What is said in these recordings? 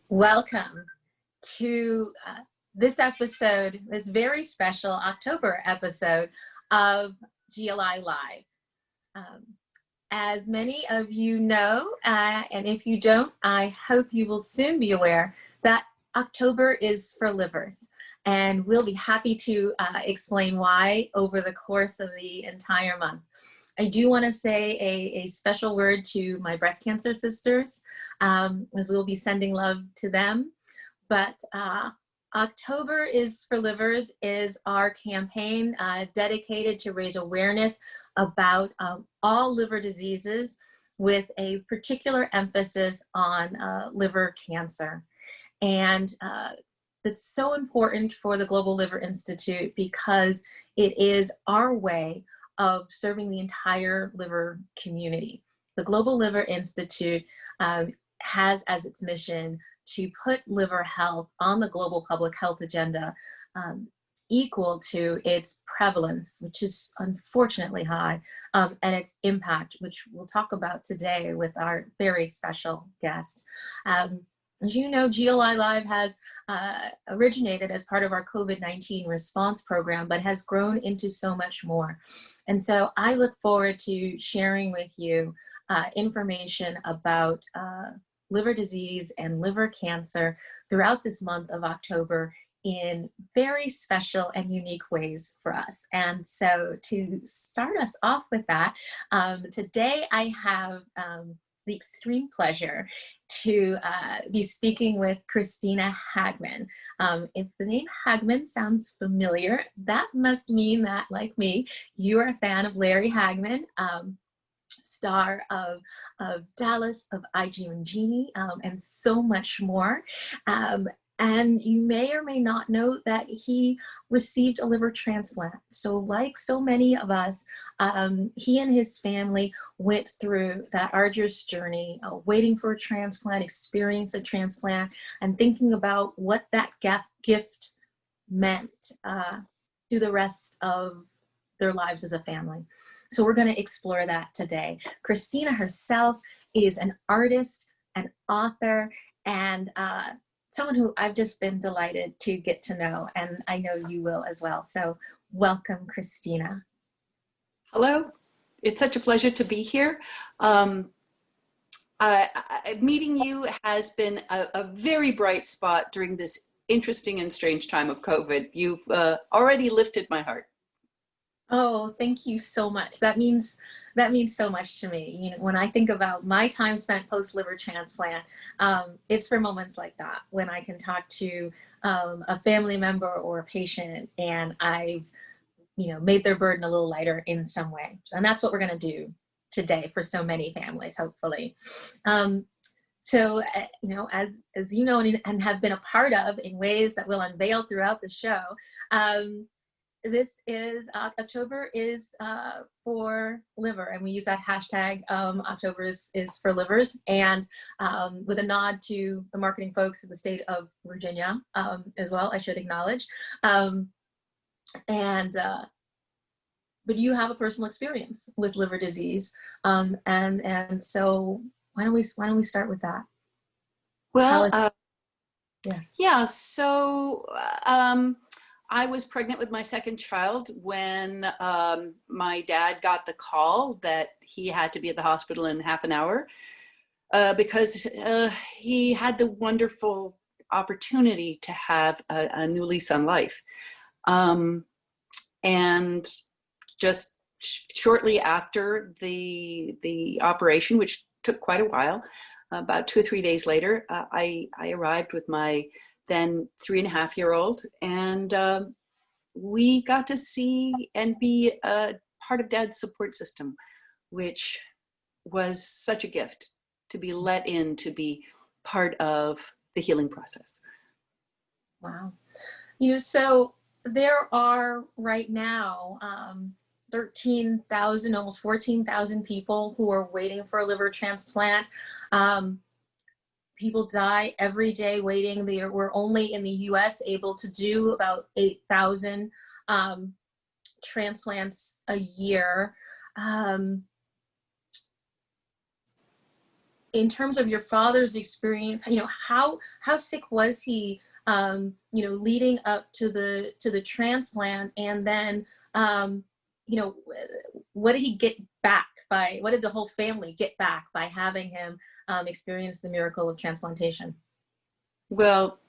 Welcome to this episode, this very special October episode of GLI Live. As many of you know, and if you don't, I hope you will soon be aware that October is for livers. And we'll be happy to explain why over the course of the entire month. I do want to say a special word to my breast cancer sisters, as we will be sending love to them. But October is for Livers is our campaign dedicated to raise awareness about all liver diseases with a particular emphasis on liver cancer. And it's so important for the Global Liver Institute because it is our way of serving the entire liver community. The Global Liver Institute has as its mission to put liver health on the global public health agenda equal to its prevalence, which is unfortunately high, and its impact, which we'll talk about today with our very special guest. As you know, GLI Live has originated as part of our COVID-19 response program, but has grown into so much more. And so I look forward to sharing with you information about liver disease and liver cancer throughout this month of October in very special and unique ways for us. And so to start us off with that, today I have the extreme pleasure to be speaking with Kristina Hagman. If the name Hagman sounds familiar, that must mean that, like me, you are a fan of Larry Hagman, star of Dallas, of Dream of Jeannie, and so much more. And you may or may not know that he received a liver transplant. So like so many of us, he and his family went through that arduous journey, waiting for a transplant, experience a transplant, and thinking about what that gift meant to the rest of their lives as a family. So we're going to explore that today. Kristina herself is an artist, an author, and someone who I've just been delighted to get to know, and I know you will as well. So welcome, Kristina. Hello, it's such a pleasure to be here. Meeting you has been a very bright spot during this interesting and strange time of COVID. You've already lifted my heart. Oh, thank you so much. That means so much to me. You know, when I think about my time spent post-liver transplant, it's for moments like that when I can talk to a family member or a patient, and I've, made their burden a little lighter in some way. And that's what we're going to do today for so many families, hopefully. So, as you know and have been a part of in ways that we'll unveil throughout the show, this is October is for liver, and we use that hashtag October is for livers, and with a nod to the marketing folks in the state of Virginia as well, I should acknowledge. But you have a personal experience with liver disease, and so why don't we start with that? Well, yes. Yeah. So I was pregnant with my second child when my dad got the call that he had to be at the hospital in half an hour because he had the wonderful opportunity to have a new lease on life. And just shortly after the operation, which took quite a while, about 2 or 3 days later, I arrived with my then 3.5-year-old, and we got to see and be a part of Dad's support system, which was such a gift to be let in, to be part of the healing process. Wow. So there are right now 13,000, almost 14,000 people who are waiting for a liver transplant. People die every day waiting. We're only in the US able to do about 8,000 transplants a year. in terms of your father's experience, how sick was he, leading up to the transplant, and then, what did he get back what did the whole family get back by having him experience the miracle of transplantation? Well,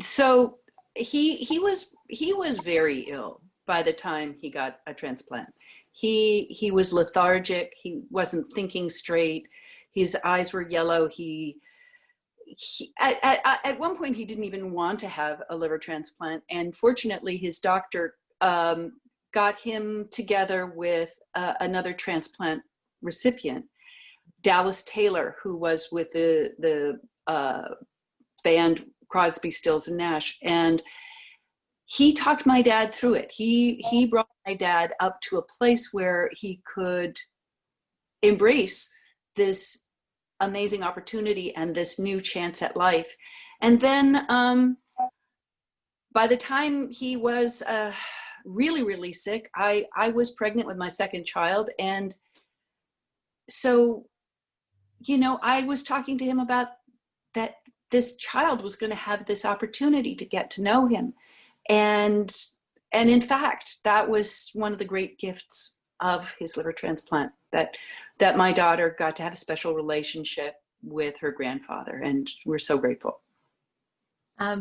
so he was very ill by the time he got a transplant. He was lethargic. He wasn't thinking straight. His eyes were yellow. At one point he didn't even want to have a liver transplant, and fortunately his doctor got him together with another transplant recipient, Dallas Taylor, who was with the band Crosby, Stills and Nash, and he talked my dad through it. He brought my dad up to a place where he could embrace this amazing opportunity and this new chance at life. And then by the time he was really, really sick, I was pregnant with my second child. And so, I was talking to him about that this child was going to have this opportunity to get to know him. And in fact, that was one of the great gifts of his liver transplant, that my daughter got to have a special relationship with her grandfather, and we're so grateful.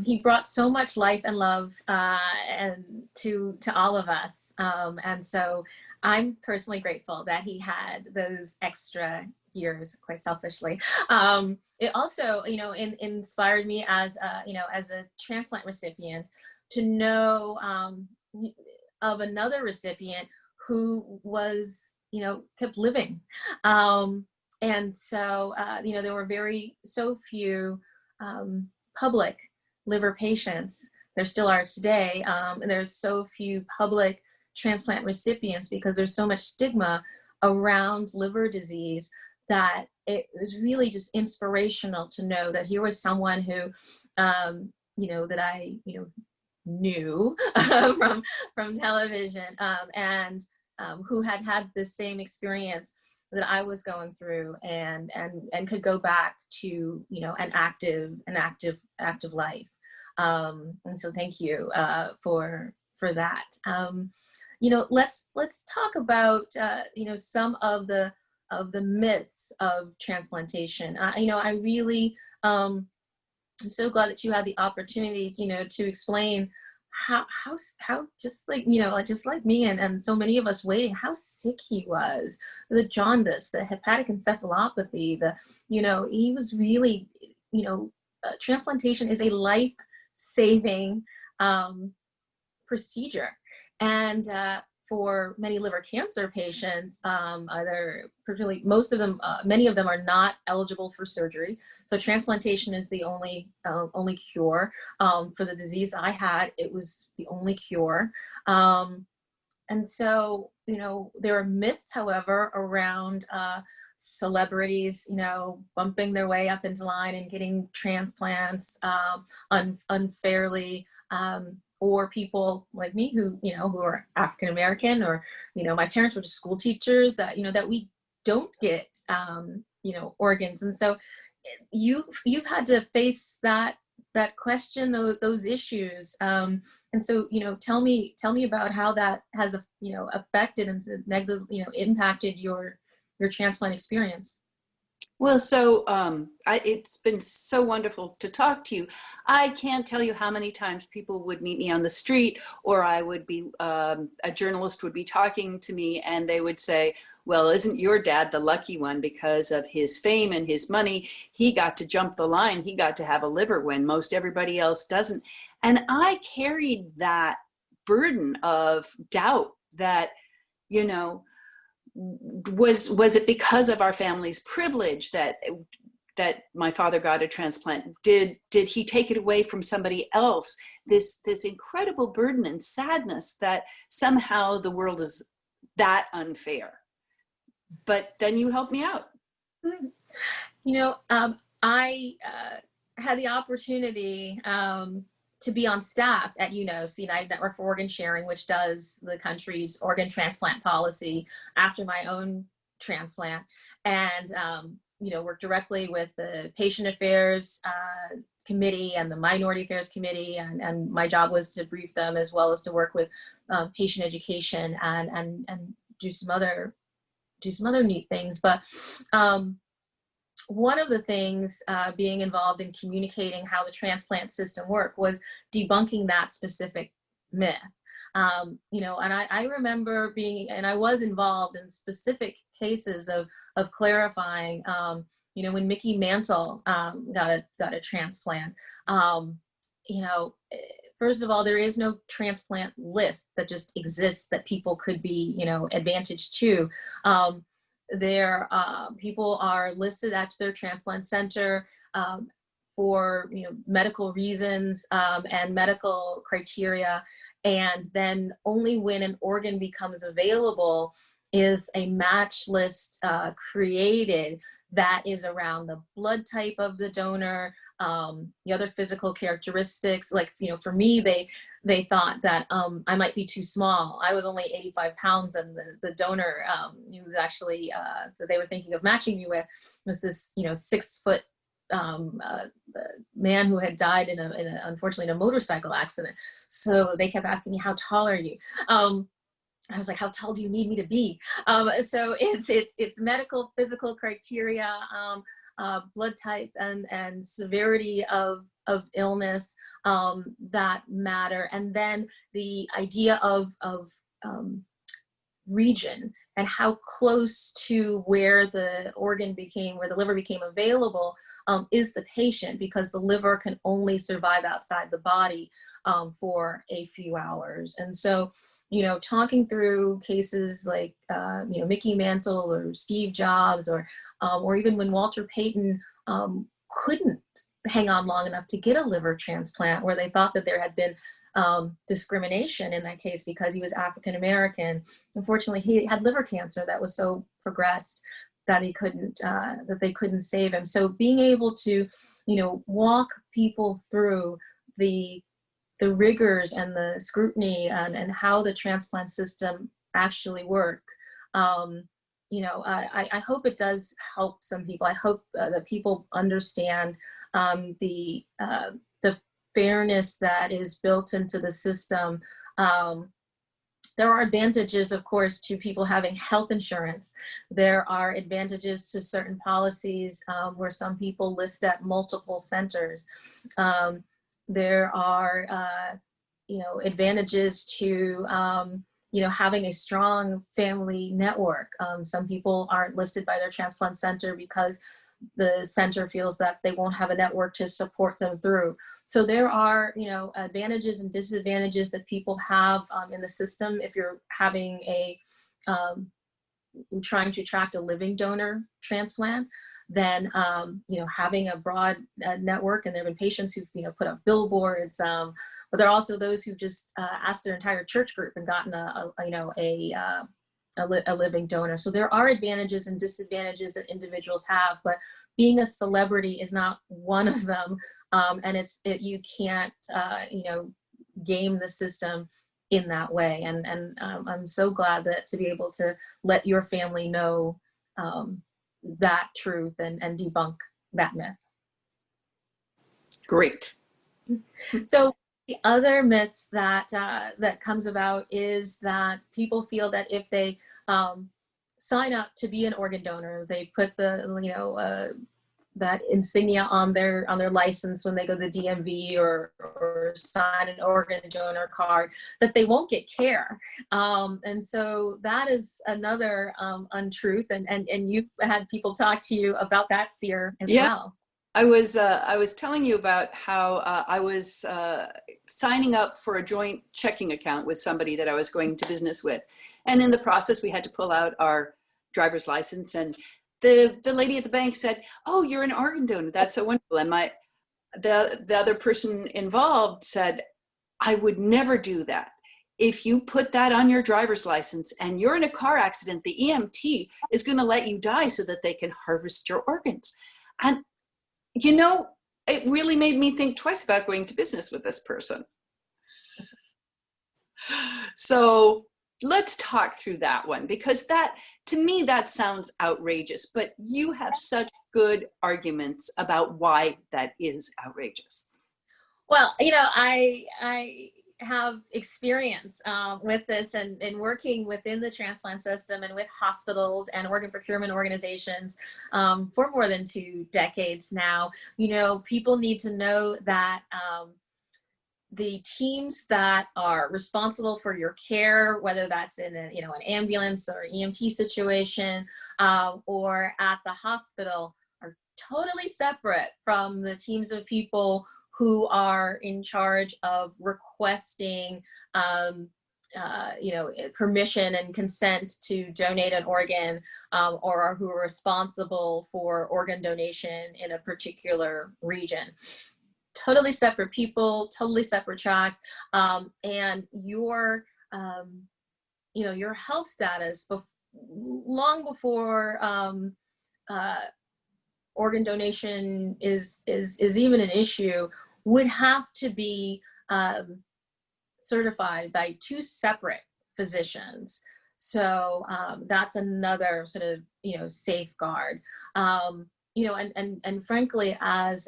He brought so much life and love and to all of us, and so I'm personally grateful that he had those extra years, quite selfishly. It also, inspired me as a transplant recipient to know of another recipient who was, kept living. And so, there were so few public liver patients. There still are today. And there's so few public transplant recipients because there's so much stigma around liver disease that it was really just inspirational to know that here was someone who, that I, knew from television, and who had the same experience that I was going through, and could go back to an active life. And so thank you for that. Let's talk about some of the myths of transplantation. I really I'm so glad that you had the opportunity to explain how just like me and so many of us waiting, how sick he was, the jaundice, the hepatic encephalopathy, he was really, transplantation is a life-saving procedure. And for many liver cancer patients, particularly many of them are not eligible for surgery. So transplantation is the only cure. For the disease I had, it was the only cure. And so, there are myths, however, around celebrities, bumping their way up into line and getting transplants unfairly, or people like me who are African American, or my parents were just school teachers, that that we don't get organs. And so you've had to face that question, those issues, and so tell me about how that has affected and negatively impacted your transplant experience. Well, so it's been so wonderful to talk to you. I can't tell you how many times people would meet me on the street, or I would be, a journalist would be talking to me, and they would say, well, isn't your dad the lucky one because of his fame and his money? He got to jump the line. He got to have a liver when most everybody else doesn't. And I carried that burden of doubt that, was it because of our family's privilege that my father got a transplant? Did he take it away from somebody else? This incredible burden and sadness that somehow the world is that unfair. But then you helped me out. I had the opportunity to be on staff at UNOS, the United Network for Organ Sharing, which does the country's organ transplant policy after my own transplant, and work directly with the patient affairs committee and the minority affairs committee, and my job was to brief them as well as to work with patient education and do some other neat things. But one of the things being involved in communicating how the transplant system worked was debunking that specific myth. And I remember and I was involved in specific cases of clarifying, when Mickey Mantle got a transplant. First of all, there is no transplant list that just exists that people could be, advantaged to. People are listed at their transplant center for medical reasons and medical criteria, and then only when an organ becomes available is a match list created that is around the blood type of the donor, the other physical characteristics. Like, for me, they thought that I might be too small. I was only 85 pounds, and the donor who was actually that they were thinking of matching me with was this 6 foot man who had died unfortunately in a motorcycle accident. So they kept asking me, how tall are you? I was like, how tall do you need me to be? So it's medical, physical criteria, blood type, and severity of illness that matter. And then the idea of region and how close to where the liver became available is the patient, because the liver can only survive outside the body for a few hours. And so, talking through cases like, Mickey Mantle or Steve Jobs, or even when Walter Payton couldn't hang on long enough to get a liver transplant, where they thought that there had been discrimination in that case because he was African American. Unfortunately, he had liver cancer that was so progressed that they couldn't save him. So being able to, walk people through the rigors and the scrutiny and how the transplant system actually work, I hope it does help some people. I hope that people understand the fairness that is built into the system. There are advantages, of course, to people having health insurance. There are advantages to certain policies where some people list at multiple centers. There are, advantages to, having a strong family network. Some people aren't listed by their transplant center because the center feels that they won't have a network to support them through. So there are, advantages and disadvantages that people have in the system. If you're having trying to attract a living donor transplant, then, having a broad network, and there have been patients who've, put up billboards, but there are also those who just asked their entire church group and gotten a living donor. So there are advantages and disadvantages that individuals have, but being a celebrity is not one of them. And you can't, game the system in that way. And I'm so glad to be able to let your family know that truth and debunk that myth. Great. So the other myths that comes about is that people feel that if they sign up to be an organ donor, they put the that insignia on their license when they go to the DMV or sign an organ donor card, that they won't get care. And so that is another untruth, and you've had people talk to you about that fear as well. I was telling you about how I was signing up for a joint checking account with somebody that I was going to business with. And in the process, we had to pull out our driver's license, and the lady at the bank said, "Oh, you're an organ donor. That's so wonderful." And the other person involved said, "I would never do that. If you put that on your driver's license and you're in a car accident, the EMT is going to let you die so that they can harvest your organs." And it really made me think twice about going to business with this person. So let's talk through that one, because that to me, that sounds outrageous, but you have such good arguments about why that is outrageous. Well, you know, I have experience with this and working within the transplant system and with hospitals and organ procurement organizations for more than 2 decades now. You know, people need to know that the teams that are responsible for your care, whether that's in a, you know, an ambulance or EMT situation or at the hospital, are totally separate from the teams of people who are in charge of requesting, you know, permission and consent to donate an organ, or who are responsible for organ donation in a particular region. Totally separate people, totally separate tracks, and your, you know, your health status long before organ donation is even an issue would have to be certified by 2 separate physicians. So that's another sort of, you know, safeguard. You know, and frankly, as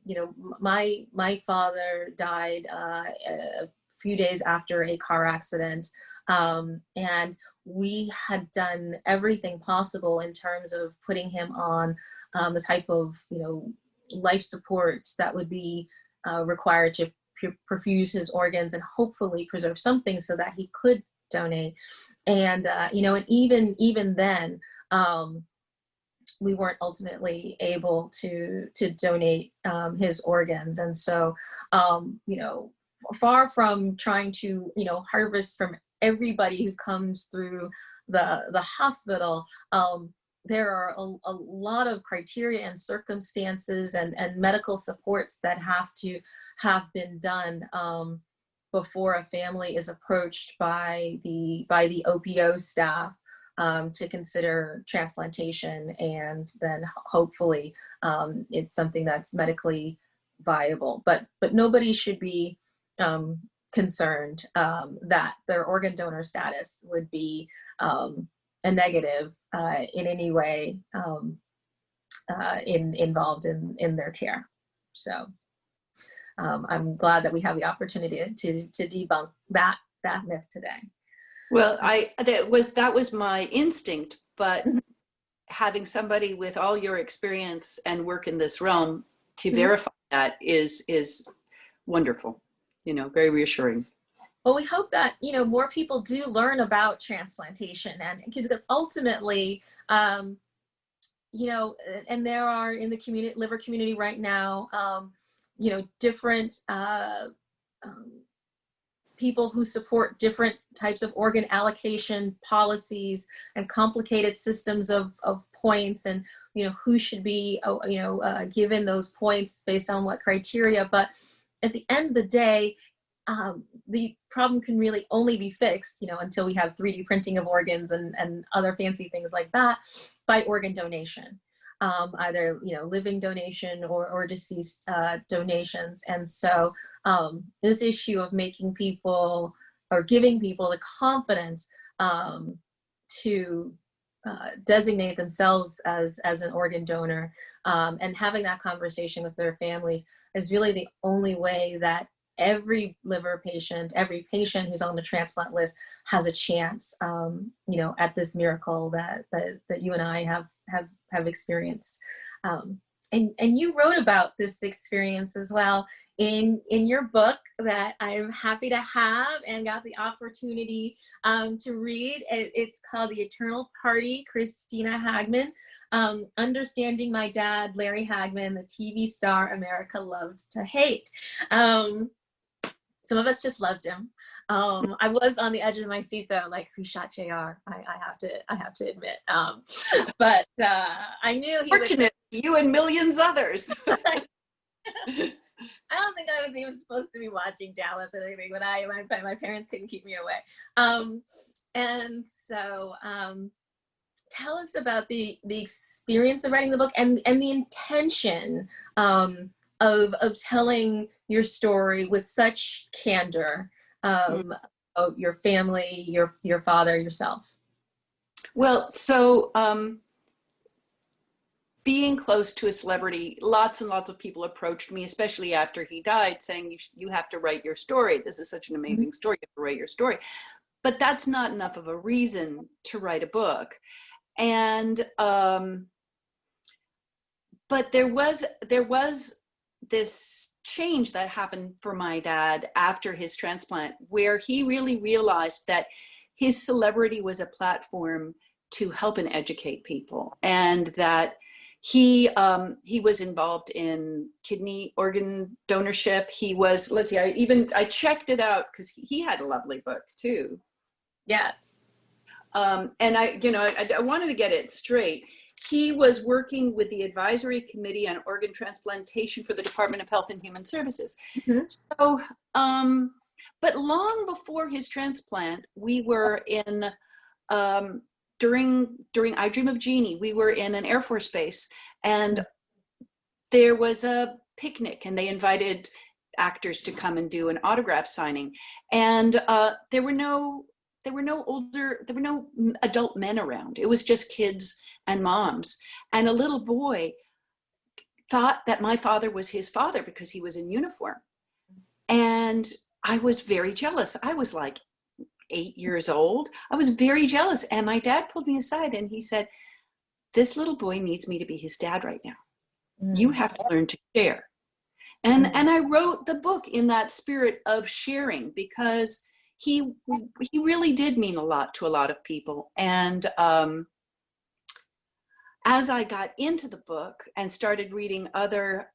you know, my father died a few days after a car accident, and we had done everything possible in terms of putting him on the type of, you know, life supports that would be required to perfuse his organs and hopefully preserve something so that he could donate. And you know, and even then, we weren't ultimately able to donate his organs. And so, you know, far from trying to, you know, harvest from everybody who comes through the hospital, there are a lot of criteria and circumstances and medical supports that have to have been done before a family is approached by the OPO staff to consider transplantation, and then hopefully it's something that's medically viable. But nobody should be concerned that their organ donor status would be a negative in any way involved in their care. So I'm glad that we have the opportunity to debunk that myth today. Well, that was my instinct, but having somebody with all your experience and work in this realm to verify that is wonderful, you know, very reassuring. Well, we hope that, you know, more people do learn about transplantation, and because ultimately, you know, and there are in the liver community right now, you know, different people who support different types of organ allocation policies and complicated systems of points, and, you know, who should be, you know, given those points based on what criteria. But at the end of the day, the problem can really only be fixed, you know, until we have 3D printing of organs and other fancy things like that, by organ donation. Either, you know, living donation or deceased donations. And so this issue of making people or giving people the confidence to designate themselves as an organ donor and having that conversation with their families is really the only way that every liver patient, every patient who's on the transplant list has a chance, you know, at this miracle that you and I have experienced. And you wrote about this experience as well in your book that I'm happy to have and got the opportunity to read. It's called The Eternal Party, Kristina Hagman, Understanding My Dad, Larry Hagman, the TV star America Loved to Hate. Some of us just loved him. I was on the edge of my seat though, like, who shot JR? I have to admit. But I knew he was fortunate. You and millions others. I don't think I was even supposed to be watching Dallas or anything, but my parents couldn't keep me away. And so tell us about the experience of writing the book and the intention of telling your story with such candor, of your family, your father, yourself. Well, so being close to a celebrity, lots and lots of people approached me, especially after he died, saying, you have to write your story. This is such an amazing story. You have to write your story. But that's not enough of a reason to write a book. And but there was this change that happened for my dad after his transplant, where he really realized that his celebrity was a platform to help and educate people, and that he was involved in kidney organ donorship. He was, let's see, I checked it out because he had a lovely book too. Yes. And I wanted to get it straight. He was working with the Advisory Committee on Organ Transplantation for the Department of Health and Human Services. Mm-hmm. So, but long before his transplant, we were in, during I Dream of Jeannie, we were in an Air Force base, and there was a picnic, and they invited actors to come and do an autograph signing. And there were no adult men around. It was just kids and moms. And a little boy thought that my father was his father because he was in uniform. And I was very jealous. I was like 8 years old. I was very jealous. And my dad pulled me aside and he said, this little boy needs me to be his dad right now. You have to learn to share. And I wrote the book in that spirit of sharing, because he really did mean a lot to a lot of people. And as I got into the book and started reading other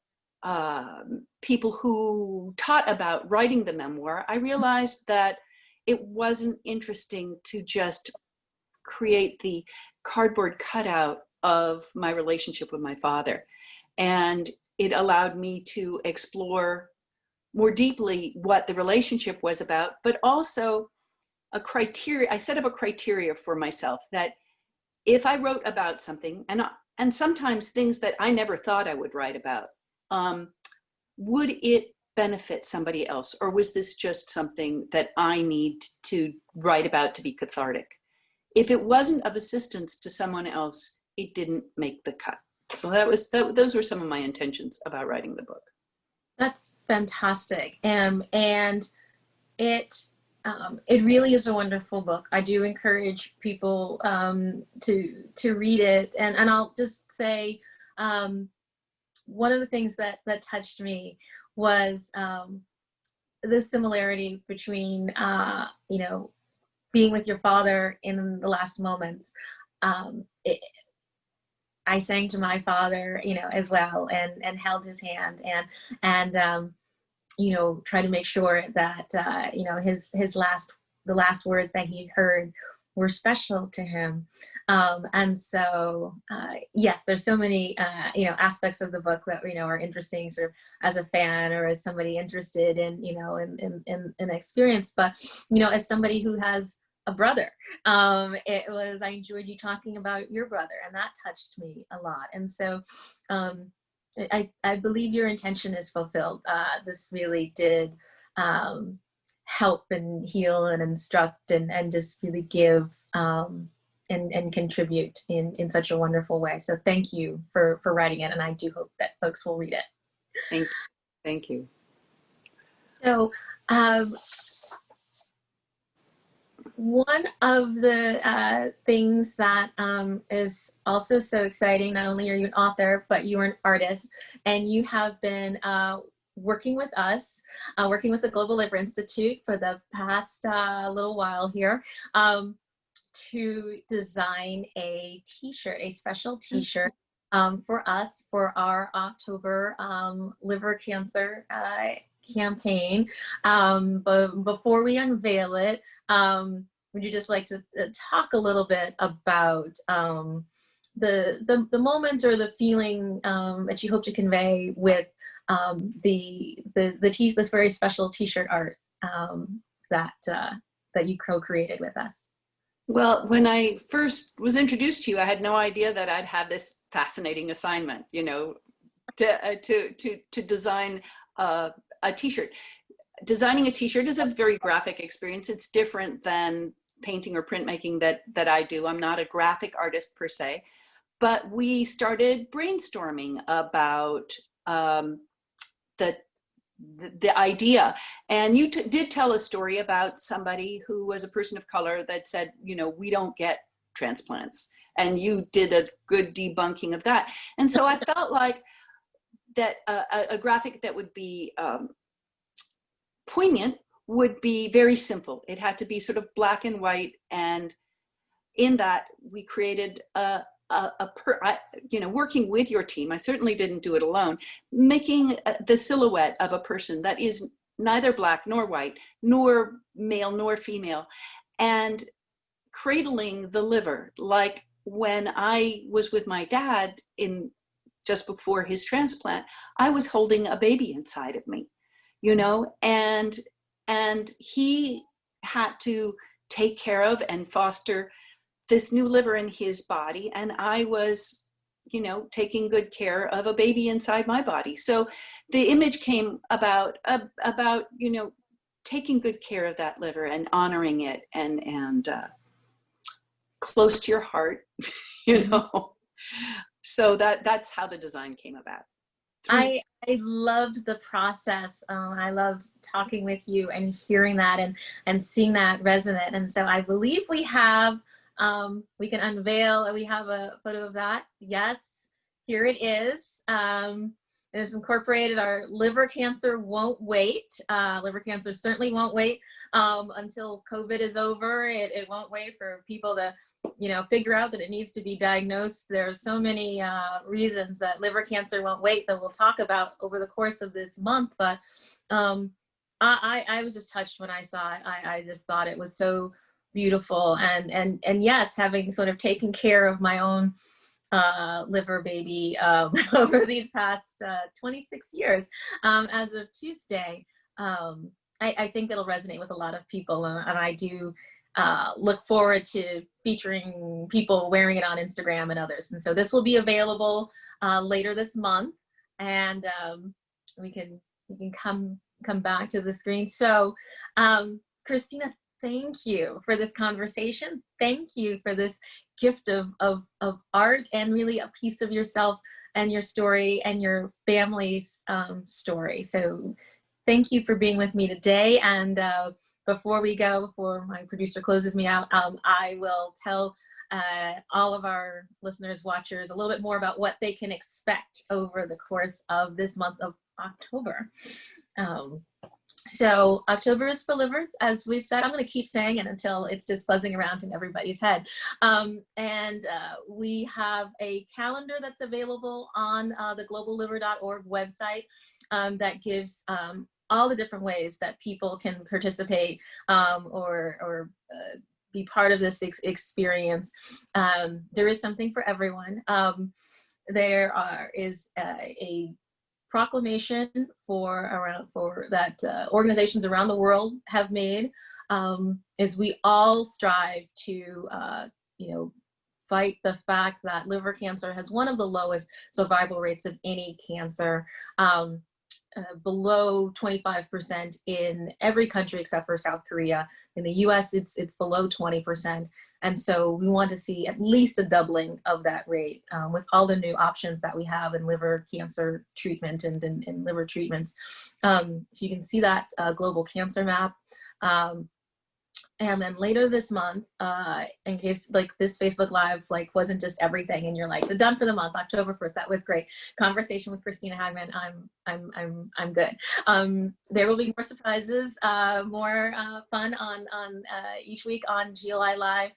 people who taught about writing the memoir, I realized that it wasn't interesting to just create the cardboard cutout of my relationship with my father. And it allowed me to explore more deeply what the relationship was about, but also I set up a criteria for myself that if I wrote about something, and sometimes things that I never thought I would write about, would it benefit somebody else? Or was this just something that I need to write about to be cathartic? If it wasn't of assistance to someone else, it didn't make the cut. So those were some of my intentions about writing the book. That's fantastic. And it really is a wonderful book. I do encourage people to read it. And I'll just say, one of the things that touched me was the similarity between, being with your father in the last moments. I sang to my father, as well, and held his hand, and try to make sure that the last words that he heard were special to him. And so yes, there's so many aspects of the book that are interesting, sort of as a fan or as somebody interested in in experience. But as somebody who has a brother, I enjoyed you talking about your brother, and that touched me a lot. And so I believe your intention is fulfilled. This really did help and heal and instruct and just really give and contribute in such a wonderful way. So thank you for writing it, and I do hope that folks will read it. Thank you. So one of the things that is also so exciting, not only are you an author, but you're an artist, and you have been working with us, working with the Global Liver Institute for the past little while here, to design a t-shirt, a special t-shirt for us for our October liver cancer campaign. But before we unveil it, would you just like to talk a little bit about the moment or the feeling that you hope to convey with this very special t-shirt art that you co-created with us? Well, when I first was introduced to you, I had no idea that I'd have this fascinating assignment, to design a t-shirt. Designing a t-shirt is a very graphic experience. It's different than painting or printmaking that I do. I'm not a graphic artist per se, but we started brainstorming about the idea. And you did tell a story about somebody who was a person of color that said, you know, we don't get transplants. And you did a good debunking of that. And so I felt like that a graphic that would be poignant would be very simple. It had to be sort of black and white. And in that, we created working with your team, I certainly didn't do it alone, making the silhouette of a person that is neither black nor white, nor male nor female, and cradling the liver. Like when I was with my dad just before his transplant, I was holding a baby inside of me, you know, and he had to take care of and foster this new liver in his body, and I was, you know, taking good care of a baby inside my body. So the image came about you know, taking good care of that liver and honoring it, and close to your heart, you know. So that's how the design came about. I loved the process. I loved talking with you and hearing that and seeing that resonate. And so I believe we have. We can unveil, we have a photo of that. Yes, here it is. It's incorporated. Our liver cancer won't wait. Liver cancer certainly won't wait until COVID is over. It won't wait for people to, you know, figure out that it needs to be diagnosed. There's so many reasons that liver cancer won't wait that we'll talk about over the course of this month. But I was just touched when I saw it. I just thought it was so beautiful, and yes, having sort of taken care of my own liver baby over these past 26 years as of Tuesday, I think it'll resonate with a lot of people, and I do look forward to featuring people wearing it on Instagram and others. And so this will be available later this month, and we can come back to the screen. So Kristina, thank you for this conversation. Thank you for this gift of art, and really a piece of yourself and your story and your family's story. So thank you for being with me today. And before we go, before my producer closes me out, I will tell all of our listeners, watchers, a little bit more about what they can expect over the course of this month of October. So October is for livers, as we've said. I'm going to keep saying it until it's just buzzing around in everybody's head. And we have a calendar that's available on the globalliver.org website that gives all the different ways that people can participate or be part of this experience. There is something for everyone. There is a proclamation for that organizations around the world have made, as we all strive to fight the fact that liver cancer has one of the lowest survival rates of any cancer, below 25% in every country except for South Korea. In the US, it's below 20%. And so we want to see at least a doubling of that rate with all the new options that we have in liver cancer treatment and in liver treatments. So you can see that global cancer map. And then later this month, in case like this Facebook Live wasn't just everything, and you're like, the done for the month, October 1st, that was great. Conversation with Kristina Hagman, I'm good. There will be more surprises, more fun on each week on GLI Live.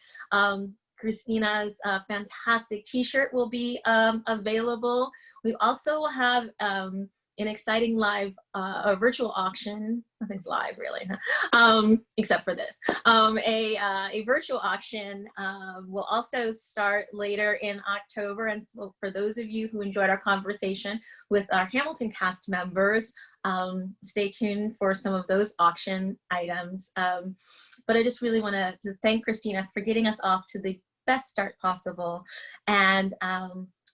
Kristina's fantastic T-shirt will be available. We also have an exciting live, a virtual auction. Nothing's live really, except for this. A virtual auction will also start later in October. And so for those of you who enjoyed our conversation with our Hamilton cast members, stay tuned for some of those auction items. But I just really want to thank Kristina for getting us off to the best start possible. And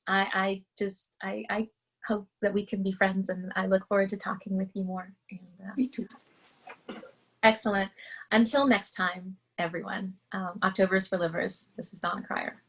I hope that we can be friends, and I look forward to talking with you more. And, Me too. Excellent. Until next time, everyone. October is for livers. This is Donna Cryer.